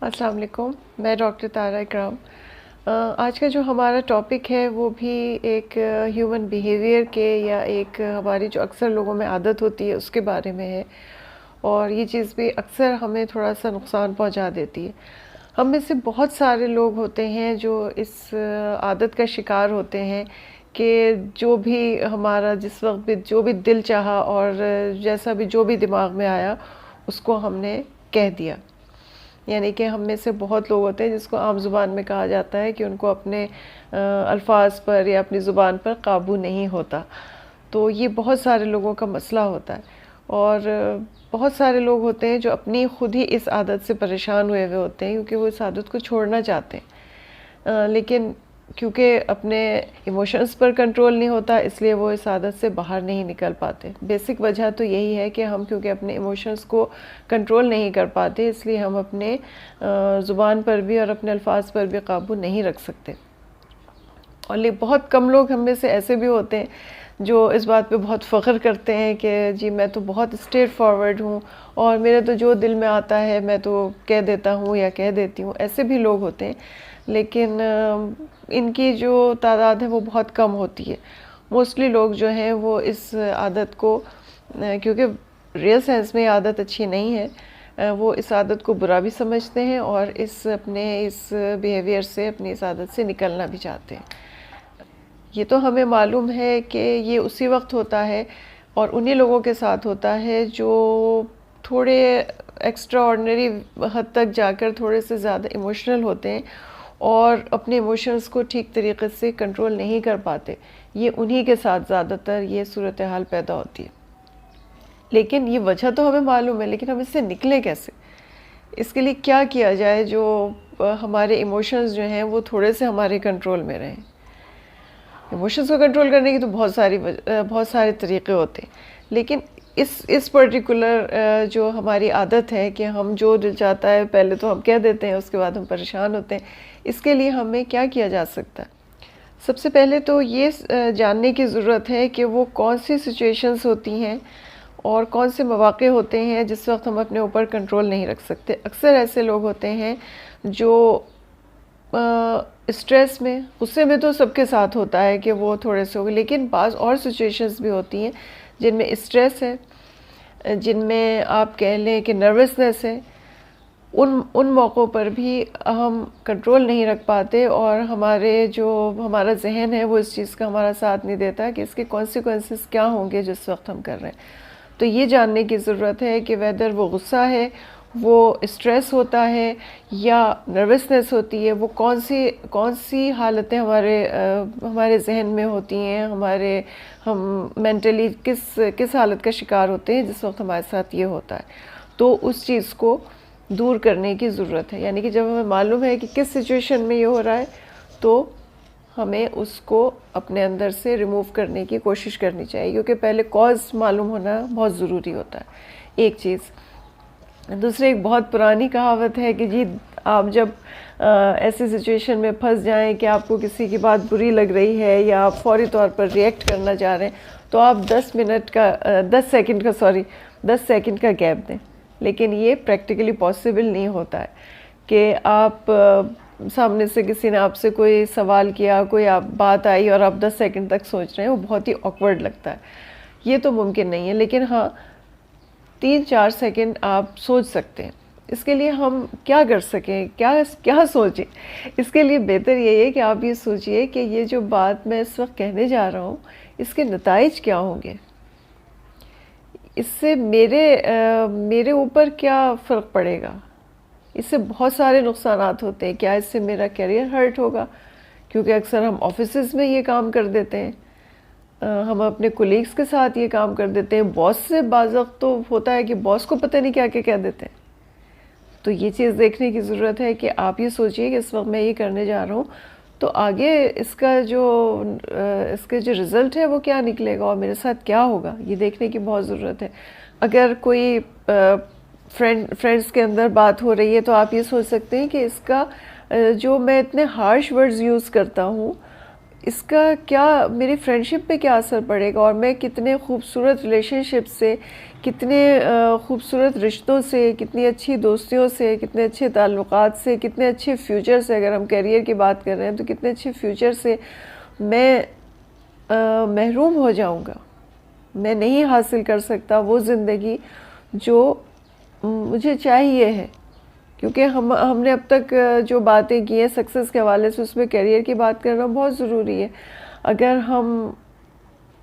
السلام علیکم، میں ڈاکٹر طاہرہ اکرام۔ آج کا جو ہمارا ٹاپک ہے وہ بھی ایک ہیومن بیہیویئر کے یا ایک ہماری جو اکثر لوگوں میں عادت ہوتی ہے اس کے بارے میں ہے، اور یہ چیز بھی اکثر ہمیں تھوڑا سا نقصان پہنچا دیتی ہے۔ ہم میں سے بہت سارے لوگ ہوتے ہیں جو اس عادت کا شکار ہوتے ہیں کہ جو بھی ہمارا جس وقت بھی جو بھی دل چاہا اور جیسا بھی جو بھی دماغ میں آیا اس کو ہم نے کہہ دیا۔ یعنی کہ ہم میں سے بہت لوگ ہوتے ہیں جس کو عام زبان میں کہا جاتا ہے کہ ان کو اپنے الفاظ پر یا اپنی زبان پر قابو نہیں ہوتا۔ تو یہ بہت سارے لوگوں کا مسئلہ ہوتا ہے، اور بہت سارے لوگ ہوتے ہیں جو اپنی خود ہی اس عادت سے پریشان ہوئے ہوتے ہیں کیونکہ وہ اس عادت کو چھوڑنا چاہتے ہیں، لیکن کیونکہ اپنے ایموشنز پر کنٹرول نہیں ہوتا اس لیے وہ اس عادت سے باہر نہیں نکل پاتے۔ بیسک وجہ تو یہی ہے کہ ہم کیونکہ اپنے ایموشنز کو کنٹرول نہیں کر پاتے اس لیے ہم اپنے زبان پر بھی اور اپنے الفاظ پر بھی قابو نہیں رکھ سکتے۔ اور بہت کم لوگ ہم میں سے ایسے بھی ہوتے ہیں جو اس بات پہ بہت فخر کرتے ہیں کہ جی میں تو بہت اسٹریٹ فارورڈ ہوں اور میرے تو جو دل میں آتا ہے میں تو کہہ دیتا ہوں یا کہہ دیتی ہوں۔ ایسے بھی لوگ ہوتے ہیں، لیکن ان کی جو تعداد ہے وہ بہت کم ہوتی ہے۔ موسٹلی لوگ جو ہیں وہ اس عادت کو، کیونکہ ریئل سینس میں یہ عادت اچھی نہیں ہے، وہ اس عادت کو برا بھی سمجھتے ہیں اور اپنے اس بیہیویئر سے، اپنی اس عادت سے نکلنا بھی چاہتے ہیں۔ یہ تو ہمیں معلوم ہے کہ یہ اسی وقت ہوتا ہے اور انہی لوگوں کے ساتھ ہوتا ہے جو تھوڑے ایکسٹرا آرڈنری حد تک جا کر تھوڑے سے زیادہ ایموشنل ہوتے ہیں اور اپنے ایموشنز کو ٹھیک طریقے سے کنٹرول نہیں کر پاتے۔ یہ انہی کے ساتھ زیادہ تر یہ صورتحال پیدا ہوتی ہے۔ لیکن یہ وجہ تو ہمیں معلوم ہے، لیکن ہم اس سے نکلیں کیسے؟ اس کے لیے کیا کیا جائے جو ہمارے ایموشنز جو ہیں وہ تھوڑے سے ہمارے کنٹرول میں رہیں؟ ایموشنز کو کنٹرول کرنے کی تو بہت سارے طریقے ہوتے ہیں، لیکن اس پرٹیکولر جو ہماری عادت ہے کہ ہم جو دل چاہتا ہے پہلے تو ہم کہہ دیتے ہیں، اس کے بعد ہم پریشان ہوتے ہیں، اس کے لیے ہمیں کیا کیا جا سکتا ہے؟ سب سے پہلے تو یہ جاننے کی ضرورت ہے کہ وہ کون سی سچویشنز ہوتی ہیں اور کون سے مواقع ہوتے ہیں جس وقت ہم اپنے اوپر کنٹرول نہیں رکھ سکتے۔ اکثر ایسے لوگ ہوتے ہیں جو اسٹریس میں، غصے میں تو سب کے ساتھ ہوتا ہے کہ وہ تھوڑے سے ہوگے، لیکن بعض اور سچویشنز بھی ہوتی ہیں جن میں اسٹریس ہے، جن میں آپ کہہ لیں کہ نروسنس ہے، ان موقعوں پر بھی ہم کنٹرول نہیں رکھ پاتے اور ہمارا ذہن ہے وہ اس چیز کا ہمارا ساتھ نہیں دیتا کہ اس کے کانسیکوینسز کیا ہوں گے جس وقت ہم کر رہے ہیں۔ تو یہ جاننے کی ضرورت ہے کہ ویدر وہ غصہ ہے، وہ اسٹریس ہوتا ہے یا نروسنس ہوتی ہے، وہ کون سی حالتیں ہمارے ذہن میں ہوتی ہیں، ہم مینٹلی کس حالت کا شکار ہوتے ہیں جس وقت ہمارے ساتھ یہ ہوتا ہے۔ تو اس چیز کو دور کرنے کی ضرورت ہے، یعنی کہ جب ہمیں معلوم ہے کہ کس سچویشن میں یہ ہو رہا ہے تو ہمیں اس کو اپنے اندر سے ریموو کرنے کی کوشش کرنی چاہیے، کیونکہ پہلے کاز معلوم ہونا بہت ضروری ہوتا ہے۔ ایک چیز۔ دوسری ایک بہت پرانی کہاوت ہے کہ جی آپ جب ایسی سچویشن میں پھنس جائیں کہ آپ کو کسی کی بات بری لگ رہی ہے یا آپ فوری طور پر ریئیکٹ کرنا چاہ رہے ہیں تو آپ 10 سیکنڈ کا گیپ دیں، لیکن یہ پریکٹیکلی پاسبل نہیں ہوتا ہے کہ آپ سامنے سے کسی نے آپ سے کوئی سوال کیا، کوئی بات آئی اور آپ 10 سیکنڈ تک سوچ رہے ہیں، وہ بہت ہی آکورڈ لگتا ہے، یہ تو ممکن نہیں ہے۔ لیکن ہاں 3-4 سیکنڈ آپ سوچ سکتے ہیں۔ اس کے لیے ہم کیا کر سکیں، کیا سوچیں؟ اس کے لیے بہتر یہ ہے کہ آپ یہ سوچئے کہ یہ جو بات میں اس وقت کہنے جا رہا ہوں اس کے نتائج کیا ہوں گے، اس سے میرے اوپر کیا فرق پڑے گا۔ اس سے بہت سارے نقصانات ہوتے ہیں۔ کیا اس سے میرا کیریئر ہرٹ ہوگا؟ کیونکہ اکثر ہم آفیسز میں یہ کام کر دیتے ہیں، ہم اپنے کولیگز کے ساتھ یہ کام کر دیتے ہیں، باس سے بعض وقت تو ہوتا ہے کہ باس کو پتہ نہیں کیا کہہ دیتے ہیں۔ تو یہ چیز دیکھنے کی ضرورت ہے کہ آپ یہ سوچئے کہ اس وقت میں یہ کرنے جا رہا ہوں تو آگے اس کا جو رزلٹ ہے وہ کیا نکلے گا اور میرے ساتھ کیا ہوگا، یہ دیکھنے کی بہت ضرورت ہے۔ اگر کوئی فرینڈز کے اندر بات ہو رہی ہے تو آپ یہ سوچ سکتے ہیں کہ اس کا جو میں اتنے ہارش ورڈز یوز کرتا ہوں اس کا کیا میری فرینڈشپ پہ کیا اثر پڑے گا، اور میں کتنے خوبصورت ریلیشن شپ سے کتنے خوبصورت رشتوں سے، کتنی اچھی دوستیوں سے، کتنے اچھے تعلقات سے، کتنے اچھے فیوچر سے، اگر ہم کیریئر کی بات کر رہے ہیں تو کتنے اچھے فیوچر سے میں محروم ہو جاؤں گا. میں نہیں حاصل کر سکتا وہ زندگی جو مجھے چاہیے ہے. کیونکہ ہم نے اب تک جو باتیں کی ہیں سکسیس کے حوالے سے، اس میں کیریئر کی بات کرنا بہت ضروری ہے. اگر ہم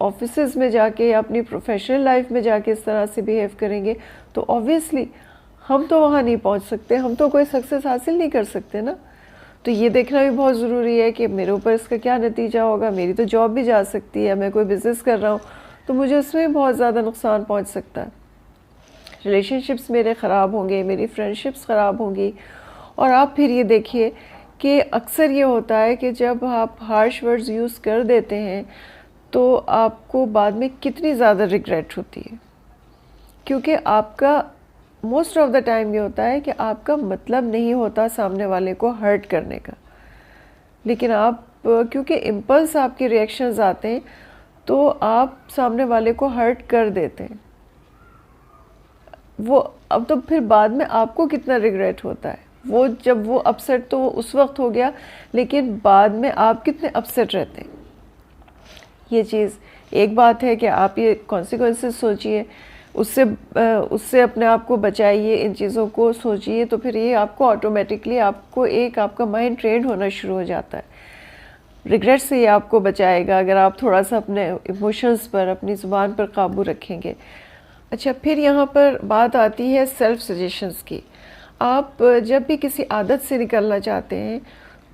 آفیسز میں جا کے یا اپنی پروفیشنل لائف میں جا کے اس طرح سے بیہیو کریں گے تو آبویسلی ہم تو وہاں نہیں پہنچ سکتے، ہم تو کوئی سکسیس حاصل نہیں کر سکتے نا. تو یہ دیکھنا بھی بہت ضروری ہے کہ میرے اوپر اس کا کیا نتیجہ ہوگا. میری تو جاب بھی جا سکتی ہے، میں کوئی بزنس کر رہا ہوں تو مجھے اس میں بہت زیادہ نقصان پہنچ سکتا ہے. ریلیشن شپس میرے خراب ہوں گے، میری فرینڈ شپس خراب ہوں گی. اور آپ پھر یہ دیکھیے کہ اکثر یہ ہوتا ہے کہ جب آپ ہارش ورڈز یوز کر دیتے ہیں تو آپ کو بعد میں کتنی زیادہ ریگریٹ ہوتی ہے. کیونکہ آپ کا موسٹ آف دا ٹائم یہ ہوتا ہے کہ آپ کا مطلب نہیں ہوتا سامنے والے کو ہرٹ کرنے کا، لیکن آپ کیونکہ امپلس آپ کے ریئیکشنز آتے ہیں تو آپ سامنے والے کو ہرٹ کر دیتے ہیں. وہ اب تو پھر بعد میں آپ کو کتنا ریگریٹ ہوتا ہے. وہ جب وہ اپسیٹ تو وہ اس وقت ہو گیا، لیکن بعد میں آپ کتنے اپسیٹ رہتے ہیں. یہ چیز ایک بات ہے کہ آپ یہ کانسیکوینسز سوچئے، اس سے اپنے آپ کو بچائیے، ان چیزوں کو سوچئے، تو پھر یہ آپ کو آٹومیٹکلی آپ کا مائنڈ ٹرینڈ ہونا شروع ہو جاتا ہے. ریگریٹ سے یہ آپ کو بچائے گا اگر آپ تھوڑا سا اپنے ایموشنز پر، اپنی زبان پر قابو رکھیں گے. اچھا، پھر یہاں پر بات آتی ہے سیلف سجیشنز کی. آپ جب بھی کسی عادت سے نکلنا چاہتے ہیں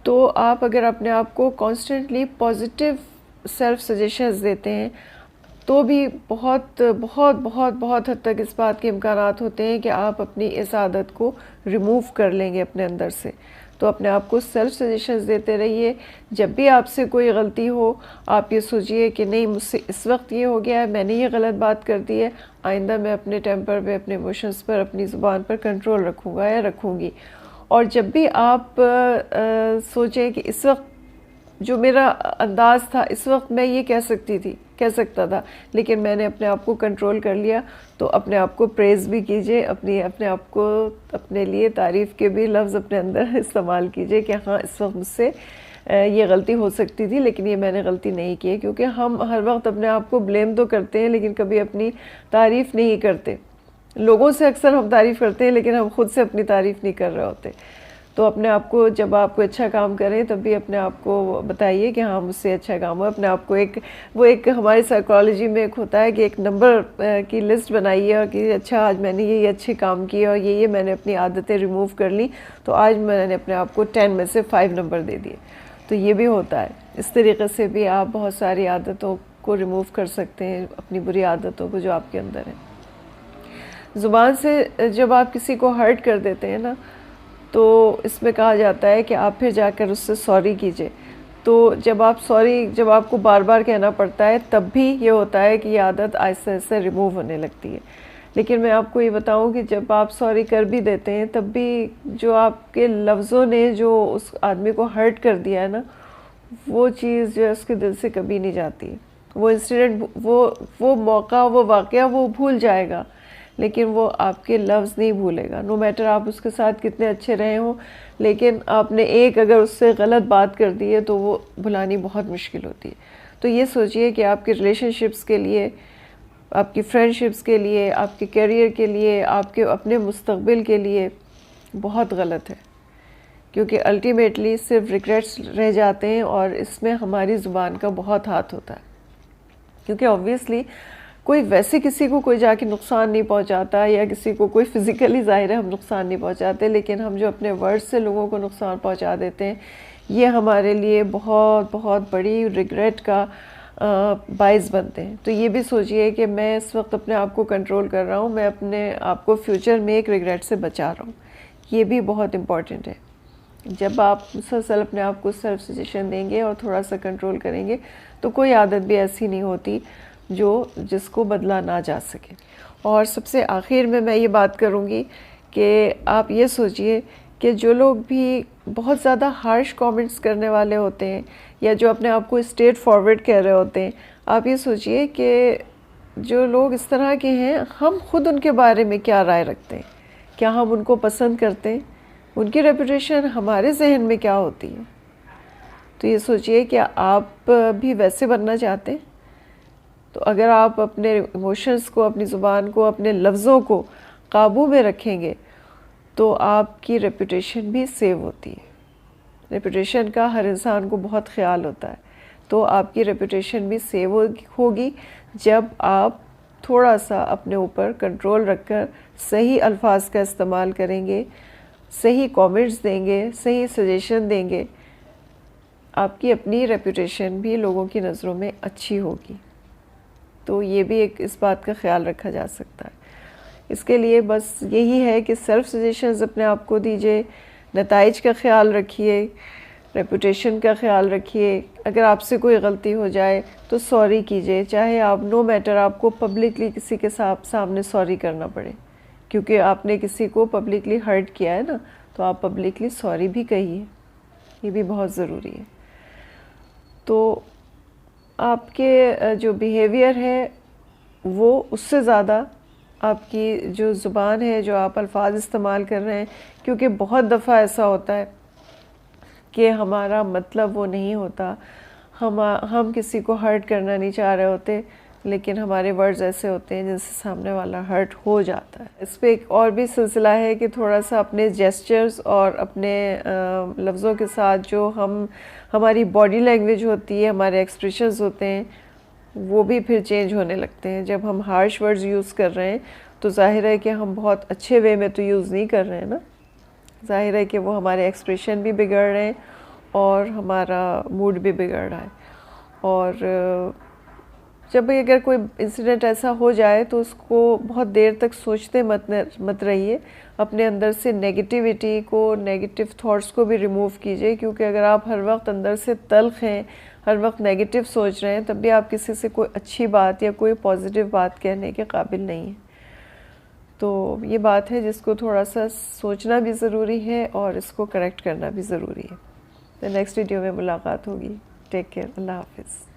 تو آپ اگر اپنے آپ کو کانسٹنٹلی پازیٹیو سیلف سجیشنز دیتے ہیں تو بھی بہت بہت بہت بہت حد تک اس بات کے امکانات ہوتے ہیں کہ آپ اپنی اس عادت کو ریموو کر لیں گے اپنے اندر سے. تو اپنے آپ کو سیلف سجیشنز دیتے رہیے. جب بھی آپ سے کوئی غلطی ہو آپ یہ سوچئے کہ نہیں، مجھ سے اس وقت یہ ہو گیا ہے، میں نے یہ غلط بات کر دی ہے، آئندہ میں اپنے ٹیمپر پہ، اپنے ایموشنز پر، اپنی زبان پر کنٹرول رکھوں گا یا رکھوں گی. اور جب بھی آپ سوچیں کہ اس وقت جو میرا انداز تھا، اس وقت میں یہ کہہ سکتا تھا لیکن میں نے اپنے آپ کو کنٹرول کر لیا، تو اپنے آپ کو پریز بھی کیجئے، اپنے آپ کو، اپنے لیے تعریف کے بھی لفظ اپنے اندر استعمال کیجئے کہ ہاں اس وقت مجھ سے یہ غلطی ہو سکتی تھی لیکن یہ میں نے غلطی نہیں کی ہے. کیونکہ ہم ہر وقت اپنے آپ کو بلیم تو کرتے ہیں لیکن کبھی اپنی تعریف نہیں کرتے. لوگوں سے اکثر ہم تعریف کرتے ہیں لیکن ہم خود سے اپنی تعریف نہیں کر رہے ہوتے. تو اپنے آپ کو، جب آپ کو اچھا کام کریں تب بھی اپنے آپ کو بتائیے کہ ہاں مجھ سے اچھا کام ہوا. اپنے آپ کو ایک ہماری سائیکالوجی میں ایک ہوتا ہے کہ ایک نمبر کی لسٹ بنائیے اور کہ اچھا آج میں نے یہ اچھے کام کیے اور یہ میں نے اپنی عادتیں ریموو کر لی تو آج میں نے اپنے آپ کو 10 میں سے 5 نمبر دے دیے. تو یہ بھی ہوتا ہے. اس طریقے سے بھی آپ بہت ساری عادتوں کو ریموو کر سکتے ہیں، اپنی بری عادتوں کو جو آپ کے اندر ہیں. زبان سے جب آپ کسی کو ہرٹ کر دیتے ہیں نا تو اس میں کہا جاتا ہے کہ آپ پھر جا کر اس سے سوری کیجئے. تو جب آپ کو بار بار کہنا پڑتا ہے تب بھی یہ ہوتا ہے کہ یہ عادت آہستہ آہستہ ریموو ہونے لگتی ہے. لیکن میں آپ کو یہ بتاؤں کہ جب آپ سوری کر بھی دیتے ہیں تب بھی جو آپ کے لفظوں نے جو اس آدمی کو ہرٹ کر دیا ہے نا، وہ چیز جو ہے اس کے دل سے کبھی نہیں جاتی. وہ انسیڈنٹ، وہ موقع، وہ واقعہ وہ بھول جائے گا لیکن وہ آپ کے لفظ نہیں بھولے گا. نو میٹر آپ اس کے ساتھ کتنے اچھے رہے ہوں، لیکن آپ نے ایک اگر اس سے غلط بات کر دی ہے تو وہ بھلانی بہت مشکل ہوتی ہے. تو یہ سوچئے کہ آپ کے ریلیشن شپس کے لیے، آپ کی فرینڈ شپس کے لیے، آپ کے کیریئر کے لیے، آپ کے اپنے مستقبل کے لیے بہت غلط ہے. کیونکہ الٹیمیٹلی صرف ریگریٹس رہ جاتے ہیں اور اس میں ہماری زبان کا بہت ہاتھ ہوتا ہے. کیونکہ آبویسلی کوئی ویسے کسی کو کوئی جا کے نقصان نہیں پہنچاتا یا کسی کو کوئی فزیکلی ظاہر ہے ہم نقصان نہیں پہنچاتے، لیکن ہم جو اپنے ورڈ سے لوگوں کو نقصان پہنچا دیتے ہیں یہ ہمارے لیے بہت بہت بڑی ریگریٹ کا باعث بنتے ہیں. تو یہ بھی سوچئے کہ میں اس وقت اپنے آپ کو کنٹرول کر رہا ہوں، میں اپنے آپ کو فیوچر میں ایک ریگریٹ سے بچا رہا ہوں. یہ بھی بہت امپورٹنٹ ہے. جب آپ مسلسل اپنے آپ کو سیلف سجیشن دیں گے اور تھوڑا سا کنٹرول کریں گے تو کوئی عادت بھی ایسی نہیں ہوتی جس کو بدلا نہ جا سکے. اور سب سے آخر میں یہ بات کروں گی کہ آپ یہ سوچئے کہ جو لوگ بھی بہت زیادہ ہارش کامنٹس کرنے والے ہوتے ہیں یا جو اپنے آپ کو اسٹریٹ فارورڈ کہہ رہے ہوتے ہیں، آپ یہ سوچئے کہ جو لوگ اس طرح کے ہیں ہم خود ان کے بارے میں کیا رائے رکھتے ہیں، کیا ہم ان کو پسند کرتے ہیں، ان کی ریپوٹیشن ہمارے ذہن میں کیا ہوتی ہے. تو یہ سوچئے کہ آپ بھی ویسے بننا چاہتے ہیں. تو اگر آپ اپنے ایموشنز کو، اپنی زبان کو، اپنے لفظوں کو قابو میں رکھیں گے تو آپ کی ریپوٹیشن بھی سیو ہوتی ہے. ریپوٹیشن کا ہر انسان کو بہت خیال ہوتا ہے. تو آپ کی ریپوٹیشن بھی سیو ہوگی جب آپ تھوڑا سا اپنے اوپر کنٹرول رکھ کر صحیح الفاظ کا استعمال کریں گے، صحیح کامنٹس دیں گے، صحیح سجیشن دیں گے. آپ کی اپنی ریپوٹیشن بھی لوگوں کی نظروں میں اچھی ہوگی. تو یہ بھی ایک اس بات کا خیال رکھا جا سکتا ہے. اس کے لیے بس یہی ہے کہ سیلف سجیشنز اپنے آپ کو دیجئے، نتائج کا خیال رکھیے، ریپوٹیشن کا خیال رکھیے. اگر آپ سے کوئی غلطی ہو جائے تو سوری کیجئے، چاہے آپ نو میٹر آپ کو پبلکلی کسی کے سامنے سوری کرنا پڑے، کیونکہ آپ نے کسی کو پبلکلی ہرٹ کیا ہے نا، تو آپ پبلکلی سوری بھی کہیے. یہ بھی بہت ضروری ہے. تو آپ کے جو بیہیویئر ہے وہ اس سے زیادہ آپ کی جو زبان ہے، جو آپ الفاظ استعمال کر رہے ہیں، کیونکہ بہت دفعہ ایسا ہوتا ہے کہ ہمارا مطلب وہ نہیں ہوتا، ہم کسی کو ہرٹ کرنا نہیں چاہ رہے ہوتے، لیکن ہمارے ورڈز ایسے ہوتے ہیں جن سے سامنے والا ہرٹ ہو جاتا ہے. اس پہ ایک اور بھی سلسلہ ہے کہ تھوڑا سا اپنے جیسچرز اور اپنے لفظوں کے ساتھ جو ہماری باڈی لینگویج ہوتی ہے، ہمارے ایکسپریشنز ہوتے ہیں، وہ بھی پھر چینج ہونے لگتے ہیں. جب ہم ہارش ورڈز یوز کر رہے ہیں تو ظاہر ہے کہ ہم بہت اچھے وے میں تو یوز نہیں کر رہے ہیں نا. ظاہر ہے کہ وہ ہمارے ایکسپریشن بھی بگڑ رہے ہیں اور ہمارا موڈ بھی بگڑ رہا ہے. اور جب اگر کوئی انسیڈنٹ ایسا ہو جائے تو اس کو بہت دیر تک سوچتے مت رہیے. اپنے اندر سے نیگیٹیوٹی کو، نیگیٹو تھاٹس کو بھی ریموو کیجئے، کیونکہ اگر آپ ہر وقت اندر سے تلخ ہیں، ہر وقت نیگیٹو سوچ رہے ہیں، تب بھی آپ کسی سے کوئی اچھی بات یا کوئی پازیٹیو بات کہنے کے قابل نہیں ہیں. تو یہ بات ہے جس کو تھوڑا سا سوچنا بھی ضروری ہے اور اس کو کریکٹ کرنا بھی ضروری ہے. تو نیکسٹ ویڈیو میں ملاقات ہوگی. Take care. اللہ حافظ.